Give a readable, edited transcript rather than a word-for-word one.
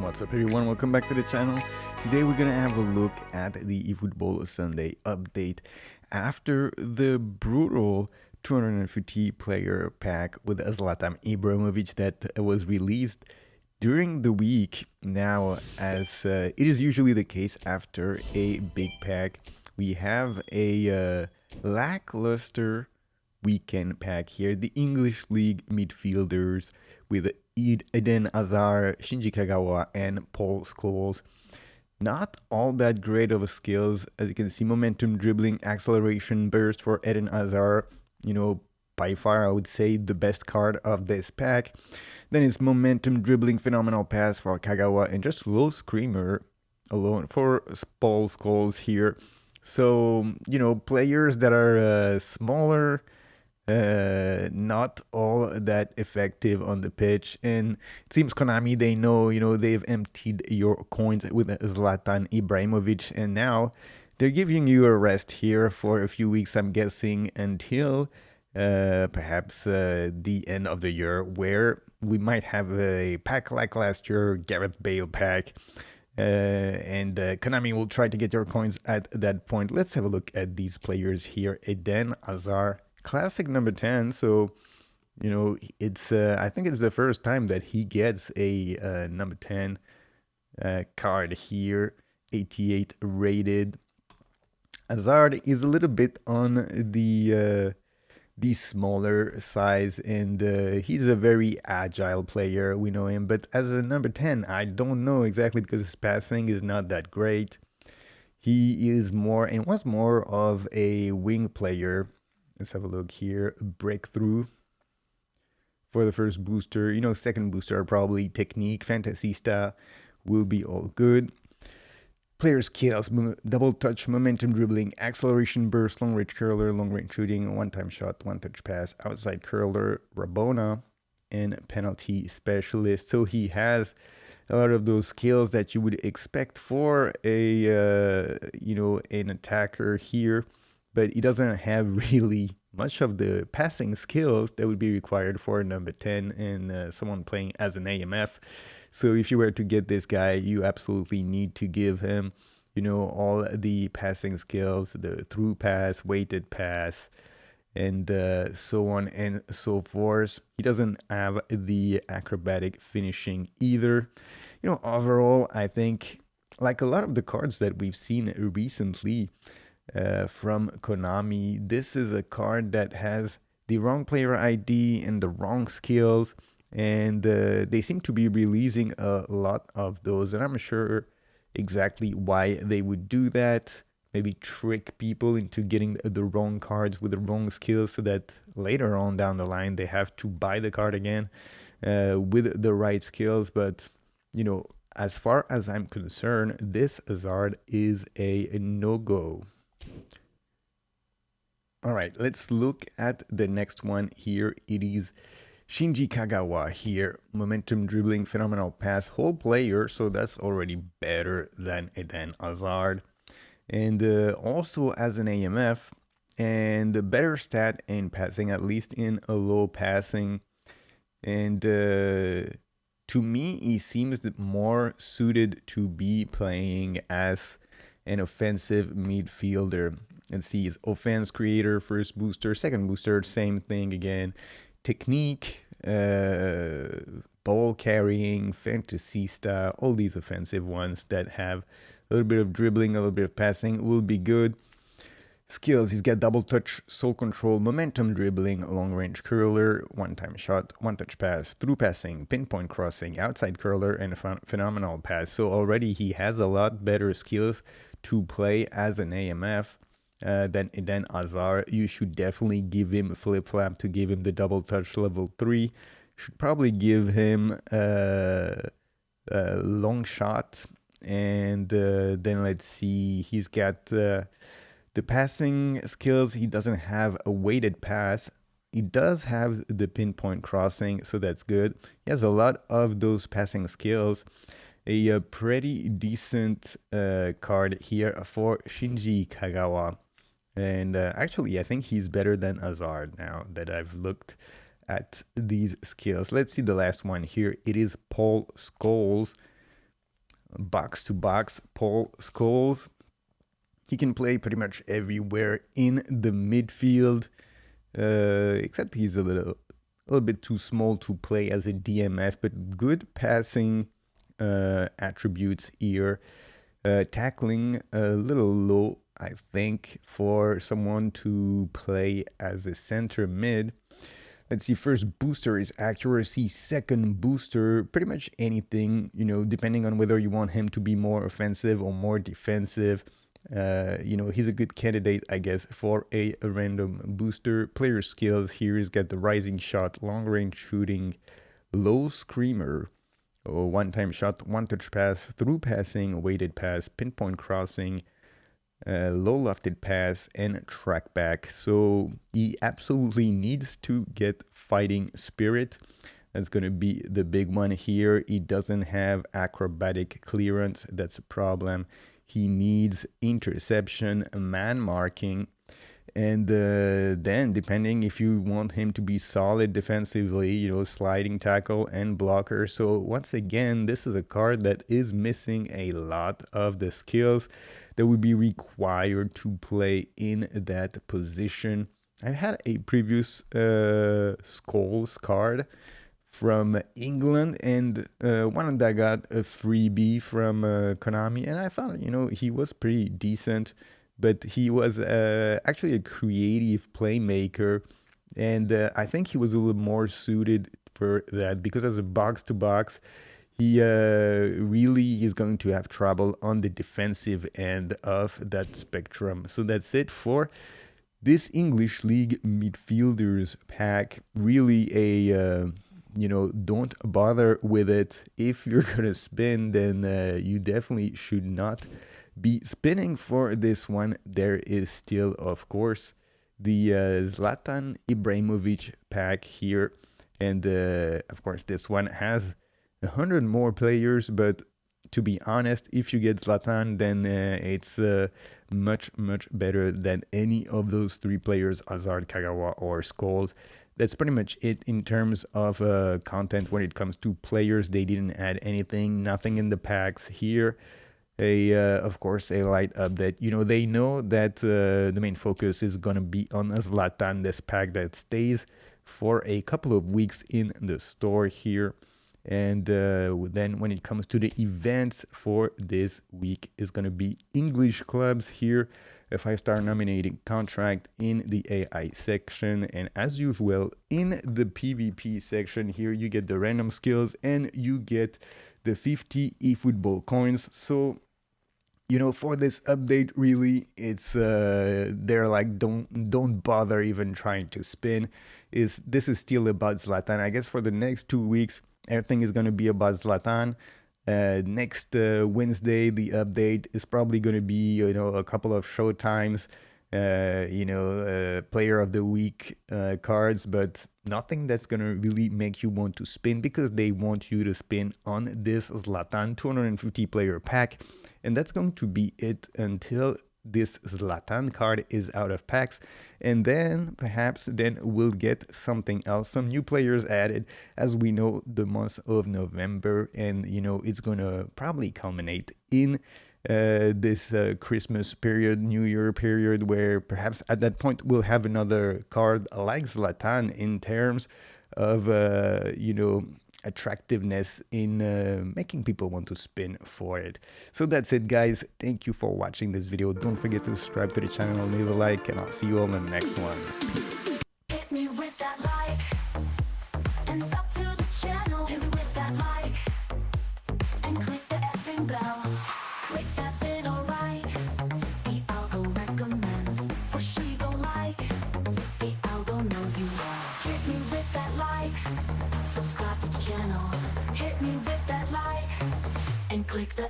What's up everyone, welcome back to the channel. Today we're gonna have a look at the eFootball Sunday update after the brutal 250 player pack with Zlatan Ibrahimovic that was released during the week. Now, as it is usually the case after a big pack, we have a lackluster weekend pack here. The English League Midfielders with Eden Hazard, Shinji Kagawa, and Paul Scholes. Not all that great of a skills. As you can see, momentum, dribbling, acceleration, burst for Eden Hazard. By far, I would say the best card of this pack. Then it's momentum, dribbling, phenomenal pass for Kagawa, and just low screamer alone for Paul Scholes here. So, players that are smaller, not all that effective on the pitch, and it seems Konami, they know, they've emptied your coins with Zlatan Ibrahimovic, and now they're giving you a rest here for a few weeks, I'm guessing, until perhaps the end of the year, where we might have a pack like last year, Gareth Bale pack, and Konami will try to get your coins at that point. Let's have a look at these players here. Eden Hazard, classic number 10, so it's I think it's the first time that he gets a number 10 card here. 88 rated. Hazard is a little bit on the smaller size, and he's a very agile player, we know him, but as a number 10 I don't know exactly, because his passing is not that great. He is more and was more of a wing player. Let's have a look here. Breakthrough for the first booster. Second booster probably technique, fantasista will be all good. Player skills: double touch, momentum, dribbling, acceleration, burst, long range curler, long range shooting, one time shot, one touch pass, outside curler, Rabona, and penalty specialist. So he has a lot of those skills that you would expect for a an attacker here, but he doesn't have really much of the passing skills that would be required for number 10 and someone playing as an AMF. So if you were to get this guy, you absolutely need to give him, all the passing skills, the through pass, weighted pass, and so on and so forth. He doesn't have the acrobatic finishing either. Overall, I think, like a lot of the cards that we've seen recently from Konami, this is a card that has the wrong player ID and the wrong skills, and they seem to be releasing a lot of those, and I'm sure exactly why they would do that. Maybe trick people into getting the wrong cards with the wrong skills, so that later on down the line they have to buy the card again with the right skills. But as far as I'm concerned, this Hazard is a no-go. All right, let's look at the next one here. It is Shinji Kagawa here. Momentum, dribbling, phenomenal pass, whole player, so that's already better than Eden Hazard. And also as an AMF, and a better stat in passing, at least in a low passing. And to me, he seems more suited to be playing as an offensive midfielder. And see, his offense creator, first booster, second booster, same thing again. Technique, ball carrying, fantasista, all these offensive ones that have a little bit of dribbling, a little bit of passing will be good. Skills: he's got double touch, soul control, momentum, dribbling, long range curler, one time shot, one touch pass, through passing, pinpoint crossing, outside curler, and a phenomenal pass. So already he has a lot better skills to play as an AMF than Eden Hazard. You should definitely give him a flip flap to give him the double touch level 3. Should probably give him a long shot, and then let's see, he's got the passing skills. He doesn't have a weighted pass. He does have the pinpoint crossing, so that's good. He has a lot of those passing skills. A pretty decent card here for Shinji Kagawa. And actually, I think he's better than Hazard now that I've looked at these skills. Let's see the last one here. It is Paul Scholes. box to box Paul Scholes. He can play pretty much everywhere in the midfield, except he's a little bit too small to play as a DMF, but good passing attributes here. Tackling a little low, I think, for someone to play as a center mid. Let's see, first booster is accuracy, second booster, pretty much anything, depending on whether you want him to be more offensive or more defensive. He's a good candidate, I guess, for a random booster. Player skills here, he's got the rising shot, long range shooting, low screamer, one-time shot, one-touch pass, through passing, weighted pass, pinpoint crossing, low lofted pass, and track back. So he absolutely needs to get fighting spirit. That's going to be the big one here. He doesn't have acrobatic clearance. That's a problem. He needs interception, man marking, and then depending if you want him to be solid defensively, sliding tackle and blocker. So once again, this is a card that is missing a lot of the skills that would be required to play in that position. I had a previous Scholes card from England, and one that got a freebie from Konami, and I thought, he was pretty decent, but he was actually a creative playmaker, and I think he was a little more suited for that, because as a box-to-box, he really is going to have trouble on the defensive end of that spectrum. So that's it for this English League Midfielders pack. Really a... don't bother with it. If you're gonna spin, then you definitely should not be spinning for this one. There is still, of course, the Zlatan Ibrahimovic pack here, and of course this one has 100 more players, but to be honest, if you get Zlatan, then it's much better than any of those three players, Hazard, Kagawa, or Scholes. That's pretty much it in terms of content when it comes to players. They didn't add anything, nothing in the packs here. Of course, a light update. They know that the main focus is going to be on Zlatan, this pack that stays for a couple of weeks in the store here. And then when it comes to the events for this week, is going to be English clubs here, a 5-star nominating contract in the AI section, and as usual in the PvP section here you get the random skills and you get the 50 eFootball coins. So for this update, really, it's they're like, don't bother even trying to spin. This is still about Zlatan. I guess for the next 2 weeks everything is going to be about Zlatan. Next Wednesday, the update is probably going to be, a couple of showtimes, player of the week cards, but nothing that's going to really make you want to spin, because they want you to spin on this Zlatan 250 player pack. And that's going to be it until this Zlatan card is out of packs, and then perhaps we'll get something else, some new players added, as we know the month of November, and it's gonna probably culminate in this Christmas period, New Year period, where perhaps at that point we'll have another card like Zlatan in terms of attractiveness in making people want to spin for it. So that's it, guys. Thank you for watching this video. Don't forget to subscribe to the channel, leave a like, and I'll see you all in the next one. Peace. Hit me with that like, and sub to the channel. Hit me with that like, and click the effing bell. Click that little right. The algo recommends, for she don't like. The algo knows you well. Hit me with that like, subscribe to the channel. Hit me with that like, and click the